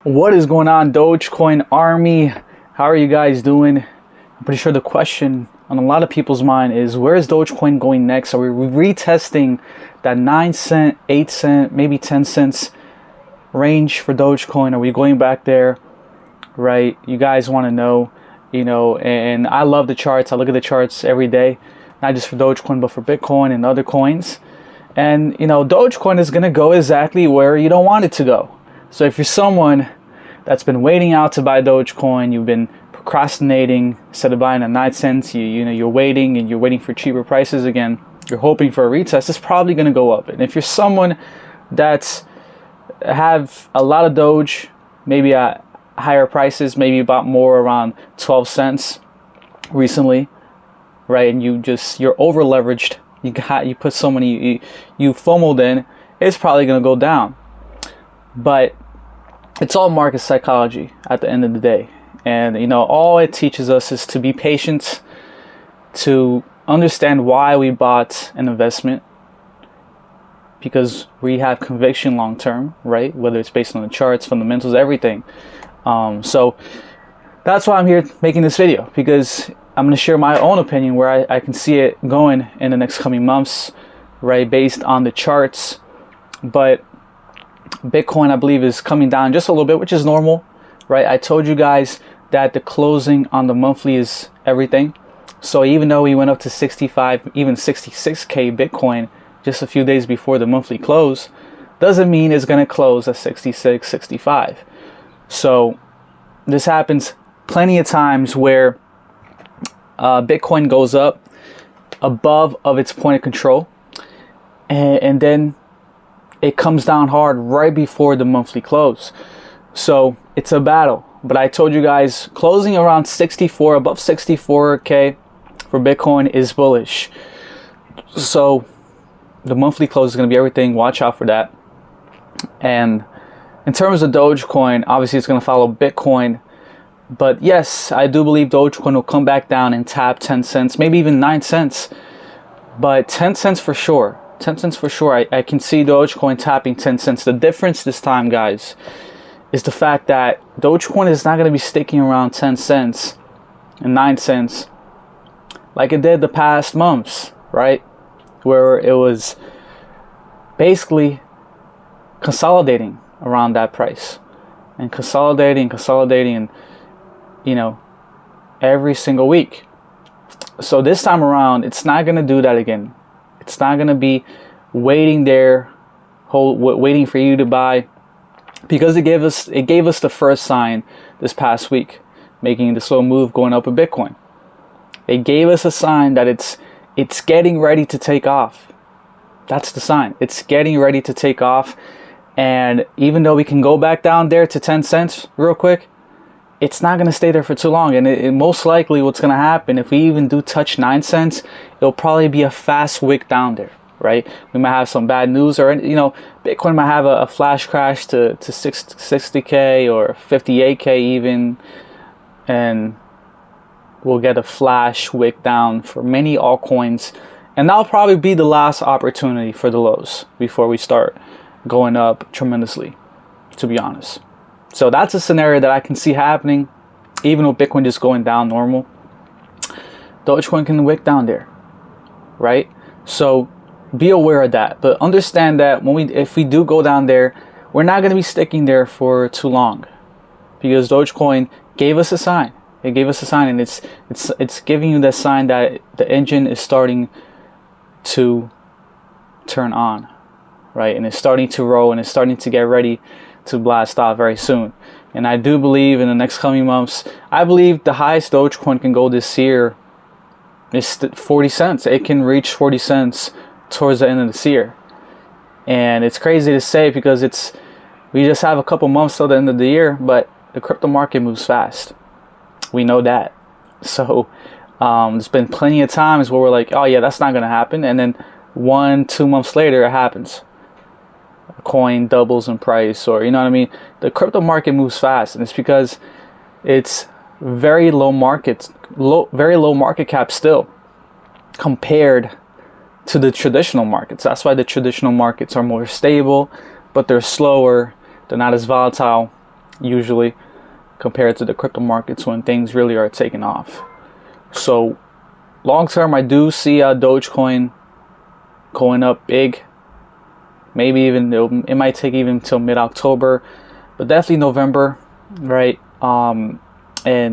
What is going on, Dogecoin Army? How are you guys doing? I'm pretty sure the question on a lot of people's mind is, where is Dogecoin going next? Are we retesting that 9 cent, 8 cent, maybe 10 cents range for Dogecoin? Are we going back there? Right? You guys want to know, and I love the charts. I look at the charts every day, not just for Dogecoin, but for Bitcoin and other coins. And, Dogecoin is going to go exactly where you don't want it to go. So if you're someone that's been waiting out to buy Dogecoin, you've been procrastinating instead of buying at 9 cents, you're waiting and you're waiting for cheaper prices again, you're hoping for a retest, it's probably going to go up. And if you're someone that's have a lot of Doge, maybe at higher prices, maybe about more around 12 cents recently, right? And you're over leveraged, you put so many, you FOMO'd in, it's probably going to go down. But it's all market psychology at the end of the day. And, all it teaches us is to be patient, to understand why we bought an investment, because we have conviction long term, right? Whether it's based on the charts, fundamentals, everything. So that's why I'm here making this video, because I'm going to share my own opinion where I can see it going in the next coming months, right? Based on the charts. But Bitcoin, I believe, is coming down just a little bit, which is normal, right? I told you guys that the closing on the monthly is everything. So even though we went up to 65, even 66K Bitcoin just a few days before the monthly close, doesn't mean it's going to close at 66, 65. So this happens plenty of times where Bitcoin goes up above of its point of control, and then it comes down hard right before the monthly close. So it's a battle. But I told you guys, closing around 64, above 64K for Bitcoin is bullish. So the monthly close is going to be everything. Watch out for that. And in terms of Dogecoin, obviously it's going to follow Bitcoin. But yes, I do believe Dogecoin will come back down and tap 10 cents, maybe even 9 cents. But 10 cents for sure. 10 cents for sure. I can see Dogecoin tapping 10 cents. The difference this time, guys, is the fact that Dogecoin is not going to be sticking around 10 cents and 9 cents like it did the past months, right? Where it was basically consolidating around that price and consolidating and, every single week. So this time around, it's not going to do that again. It's not going to be waiting there, waiting for you to buy, because it gave us the first sign this past week, making the slow move going up in Bitcoin. It gave us a sign that it's getting ready to take off. That's the sign. It's getting ready to take off. And even though we can go back down there to 10 cents real quick, it's not going to stay there for too long. And it most likely what's going to happen, if we even do touch 9 cents, it'll probably be a fast wick down there, right? We might have some bad news, or, Bitcoin might have a flash crash to 60K or 58K even. And we'll get a flash wick down for many altcoins. And that'll probably be the last opportunity for the lows before we start going up tremendously, to be honest. So that's a scenario that I can see happening, even with Bitcoin just going down normal. Dogecoin can wick down there, right? So be aware of that, but understand that if we do go down there, we're not going to be sticking there for too long, because Dogecoin gave us a sign. It gave us a sign, and it's giving you that sign that the engine is starting to turn on, right? And it's starting to roll, and it's starting to get ready to blast off very soon. And I do believe in the next coming months, I believe the highest Dogecoin can go this year is 40 cents. It can reach 40 cents towards the end of this year. And it's crazy to say, because we just have a couple months till the end of the year, but the crypto market moves fast. We know that. So there's been plenty of times where we're like, oh yeah, that's not going to happen. And then 1-2 months later, it happens. A coin doubles in price, or, the crypto market moves fast. And it's because it's very low market cap still compared to the traditional markets. That's why the traditional markets are more stable, but they're slower, they're not as volatile, usually, compared to the crypto markets when things really are taking off. So long term, I do see Dogecoin going up big. Maybe even it might take even till mid-October, but definitely November, right? And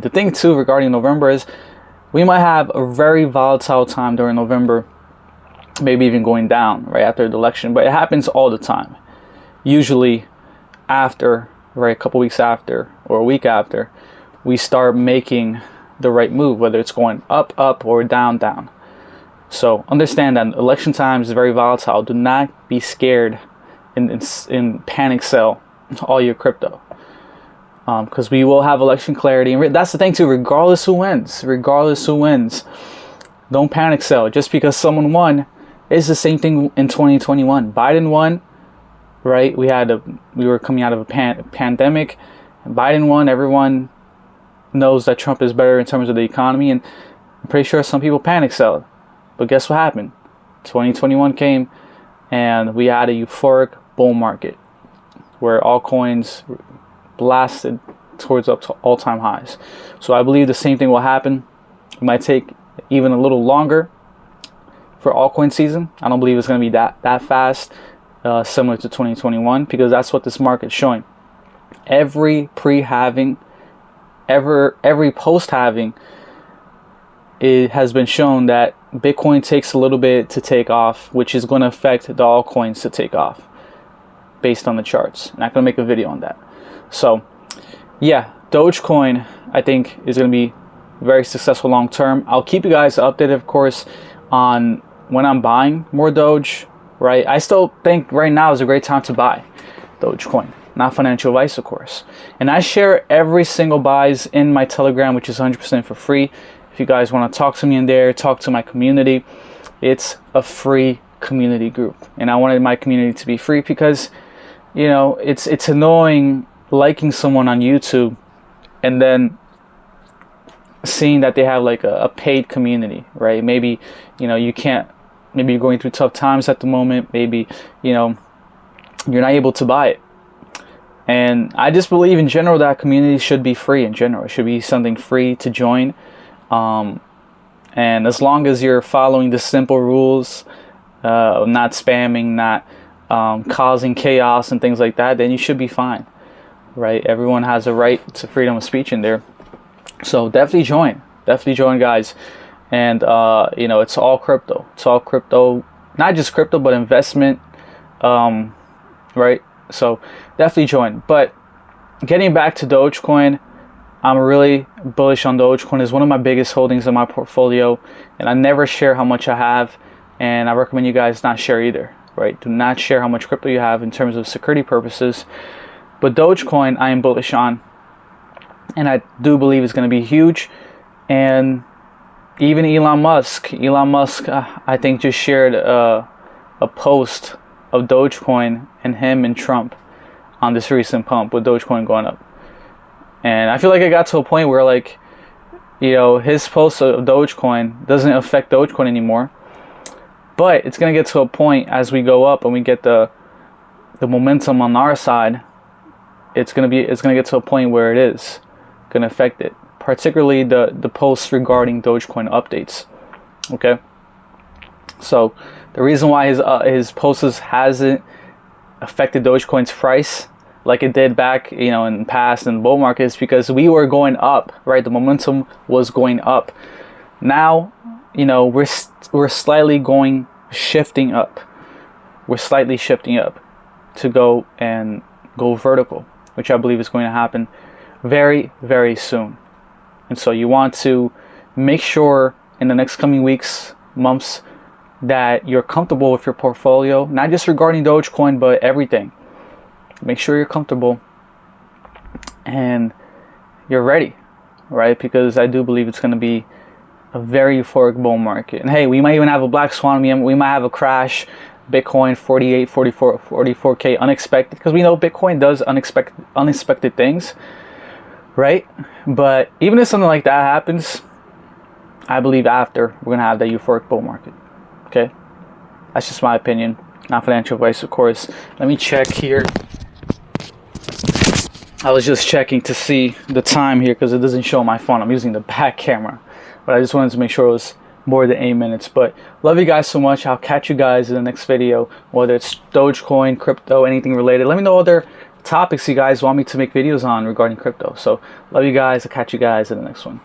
the thing too regarding November is we might have a very volatile time during November, maybe even going down right after the election. But it happens all the time. Usually after, right, a couple weeks after or a week after, we start making the right move, whether it's going up, or down. So understand that election time is very volatile. Do not be scared and panic sell all your crypto. Because we will have election clarity. And that's the thing too, regardless who wins, don't panic sell. Just because someone won, it's the same thing in 2021. Biden won, right? We were coming out of a pandemic. And Biden won. Everyone knows that Trump is better in terms of the economy. And I'm pretty sure some people panic sell. But guess what happened? 2021 came and we had a euphoric bull market where all coins blasted towards up to all-time highs. So I believe the same thing will happen. It might take even a little longer for altcoin season. I don't believe it's going to be that fast, similar to 2021, because that's what this market's showing. Every pre-halving, every post-halving, it has been shown that Bitcoin takes a little bit to take off, which is going to affect the altcoins to take off based on the charts. I'm not going to make a video on that. So yeah, Dogecoin I think is going to be very successful long term. I'll keep you guys updated, of course, on when I'm buying more Doge, right? I still think right now is a great time to buy Dogecoin. Not financial advice, of course. And I share every single buys in my Telegram, which is 100% for free. If you guys want to talk to me in there, talk to my community, it's a free community group. And I wanted my community to be free because, you know, it's annoying liking someone on YouTube and then seeing that they have like a paid community, right? Maybe, you know, maybe you're going through tough times at the moment. Maybe, you know, you're not able to buy it. And I just believe in general that community should be free in general. It should be something free to join. And as long as you're following the simple rules, not spamming, not causing chaos and things like that, then you should be fine, right? Everyone has a right to freedom of speech in there. So definitely join, guys. And you know, it's all crypto. It's all crypto, not just crypto, but investment, right? So definitely join. But getting back to Dogecoin, I'm really bullish on Dogecoin. It's one of my biggest holdings in my portfolio, and I never share how much I have, and I recommend you guys not share either, right? Do not share how much crypto you have in terms of security purposes. But Dogecoin, I am bullish on, and I do believe it's going to be huge. And even Elon Musk, I think just shared a post of Dogecoin and him and Trump on this recent pump with Dogecoin going up. And I feel like it got to a point where, like, you know, his post of Dogecoin doesn't affect Dogecoin anymore. But it's going to get to a point as we go up and we get the momentum on our side, it's going to get to a point where it is going to affect it. Particularly the posts regarding Dogecoin updates. Okay? So the reason why his posts hasn't affected Dogecoin's price like it did back, you know, in the past in the bull market is because we were going up, right? The momentum was going up. Now, you know, we're slightly shifting up. We're slightly shifting up to go vertical, which I believe is going to happen very, very soon. And so you want to make sure in the next coming weeks, months, that you're comfortable with your portfolio, not just regarding Dogecoin, but everything. Make sure you're comfortable and you're ready, right? Because I do believe it's going to be a very euphoric bull market. And hey, we might even have a black swan. We might have a crash. Bitcoin 48, 44, 44K unexpected, because we know Bitcoin does unexpected things, right? But even if something like that happens, I believe after we're going to have that euphoric bull market. Okay? That's just my opinion. Not financial advice, of course. Let me check here. I was just checking to see the time here because it doesn't show on my phone. I'm using the back camera, but I just wanted to make sure it was more than 8 minutes. But love you guys so much. I'll catch you guys in the next video, whether it's Dogecoin, crypto, anything related. Let me know other topics you guys want me to make videos on regarding crypto. So love you guys. I'll catch you guys in the next one.